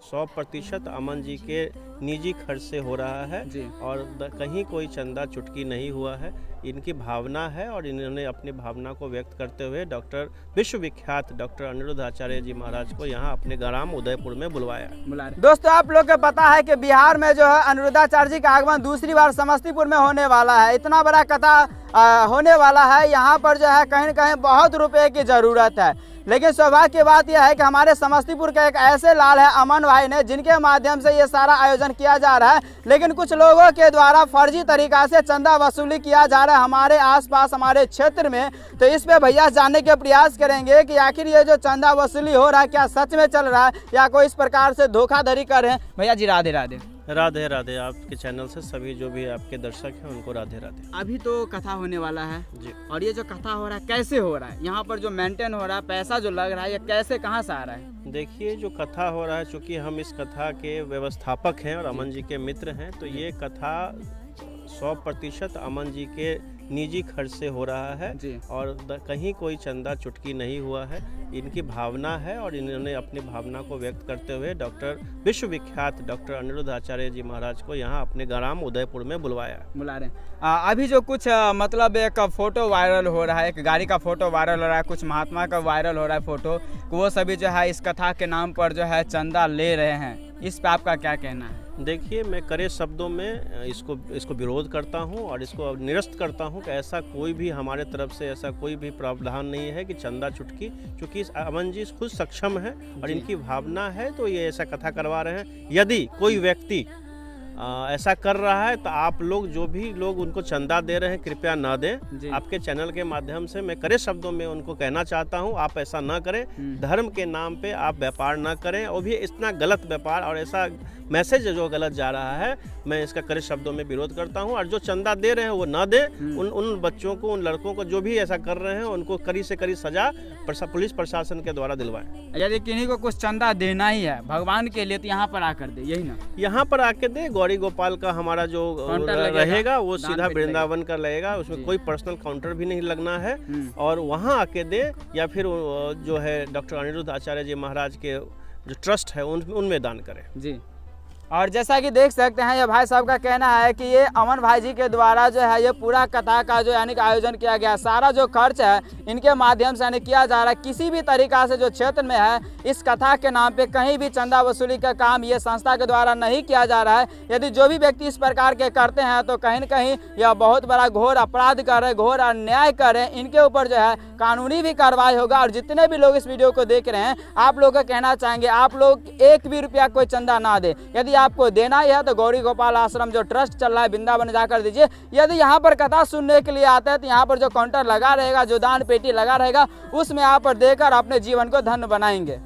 100% अमन जी के निजी खर्च से हो रहा है जी। और कहीं कोई चंदा चुटकी नहीं हुआ है। इनकी भावना है और इन्होंने अपनी भावना को व्यक्त करते हुए डॉक्टर विश्वविख्यात डॉक्टर अनिरुद्ध आचार्य जी महाराज को यहाँ अपने ग्राम उदयपुर में बुलवाया। दोस्तों, आप लोग को पता है कि बिहार में जो है अनिरुद्धाचार्य जी का आगमन दूसरी बार समस्तीपुर में होने वाला है। इतना बड़ा कथा होने वाला है, यहाँ पर जो है कहीं न कहीं बहुत रुपए की ज़रूरत है। लेकिन सौभाग्य की बात यह है कि हमारे समस्तीपुर के एक ऐसे लाल है अमन भाई ने, जिनके माध्यम से ये सारा आयोजन किया जा रहा है, लेकिन कुछ लोगों के द्वारा फर्जी तरीका से चंदा वसूली किया जा रहा है हमारे आसपास, हमारे क्षेत्र में। तो इस पे भैया जानने के प्रयास करेंगे कि आखिर ये जो चंदा वसूली हो रहा है क्या सच में चल रहा है या कोई इस प्रकार से धोखाधड़ी कर रहे हैं। भैया जी राधे राधे। राधे राधे। आपके चैनल से सभी जो भी आपके दर्शक हैं उनको राधे राधे। अभी तो कथा होने वाला है जी। और ये जो कथा हो रहा है कैसे हो रहा है, यहाँ पर जो मेंटेन हो रहा है, पैसा जो लग रहा है, ये कैसे कहाँ से आ रहा है? देखिए, जो कथा हो रहा है, चूँकि हम इस कथा के व्यवस्थापक हैं और अमन जी के मित्र हैं, तो ये कथा 100% अमन जी के निजी खर्च से हो रहा है जी। और कहीं कोई चंदा चुटकी नहीं हुआ है। इनकी भावना है और इन्होंने अपनी भावना को व्यक्त करते हुए डॉक्टर विश्वविख्यात डॉक्टर अनिरुद्ध आचार्य जी महाराज को यहाँ अपने ग्राम उदयपुर में बुला रहे हैं। अभी जो कुछ मतलब एक फ़ोटो वायरल हो रहा है, एक गाड़ी का फ़ोटो वायरल हो रहा है, कुछ महात्मा का वायरल हो रहा है फ़ोटो, वो सभी जो है इस कथा के नाम पर जो है चंदा ले रहे हैं। इस पर आपका क्या कहना है? देखिए, मैं कड़े शब्दों में इसको विरोध करता हूं और इसको निरस्त करता हूं कि ऐसा कोई भी हमारे तरफ से ऐसा कोई भी प्रावधान नहीं है कि चंदा चुटकी, क्योंकि अमन जी खुद सक्षम है और इनकी भावना है तो ये ऐसा कथा करवा रहे हैं। यदि कोई व्यक्ति ऐसा कर रहा है तो आप लोग जो भी लोग उनको चंदा दे रहे हैं कृपया ना दें। आपके चैनल के माध्यम से मैं कड़े शब्दों में उनको कहना चाहता हूं, आप ऐसा ना करें। धर्म के नाम पे आप व्यापार ना करें, और भी इतना गलत व्यापार और ऐसा मैसेज जो गलत जा रहा है, मैं इसका कड़े शब्दों में विरोध करता हूं। और जो चंदा दे रहे हैं वो ना दें। उन बच्चों को, उन लड़कों को जो भी ऐसा कर रहे हैं उनको कड़ी से कड़ी सजा पुलिस प्रशासन के द्वारा दिलवाएं। यदि किन्हीं को कुछ चंदा देना ही है भगवान के लिए तो यहाँ पर आकर दे, यही ना? यहाँ पर आके दे। गौरी गोपाल का हमारा जो रहेगा वो सीधा वृंदावन का लगेगा, उसमें कोई पर्सनल काउंटर भी नहीं लगना है। और वहाँ आके दे या फिर जो है डॉक्टर अनिरुद्ध आचार्य जी महाराज के जो ट्रस्ट है उनमें दान करें। जी। और जैसा कि देख सकते हैं ये भाई साहब का कहना है कि ये अमन भाई जी के द्वारा जो है ये पूरा कथा का जो यानी कि आयोजन किया गया, सारा जो खर्च है इनके माध्यम से यानी किया जा रहा है। किसी भी तरीका से जो क्षेत्र में है इस कथा के नाम पे कहीं भी चंदा वसूली का काम ये संस्था के द्वारा नहीं किया जा रहा है। यदि जो भी व्यक्ति इस प्रकार के करते हैं तो कहीं न कहीं यह बहुत बड़ा घोर अपराध कर रहे, घोर अन्याय कर रहे हैं। इनके ऊपर जो है कानूनी भी कार्रवाई होगा। और जितने भी लोग इस वीडियो को देख रहे हैं, आप लोग को कहना चाहेंगे आप लोग एक भी रुपया कोई चंदा ना दे। यदि आपको देना ही है तो गौरी गोपाल आश्रम जो ट्रस्ट चल रहा है वृंदावन जाकर दीजिए। यदि यहाँ पर कथा सुनने के लिए आते हैं तो यहाँ पर जो काउंटर लगा रहेगा, जो दान पेटी लगा रहेगा, उसमें यहाँ पर देकर अपने जीवन को धन्य बनाएंगे।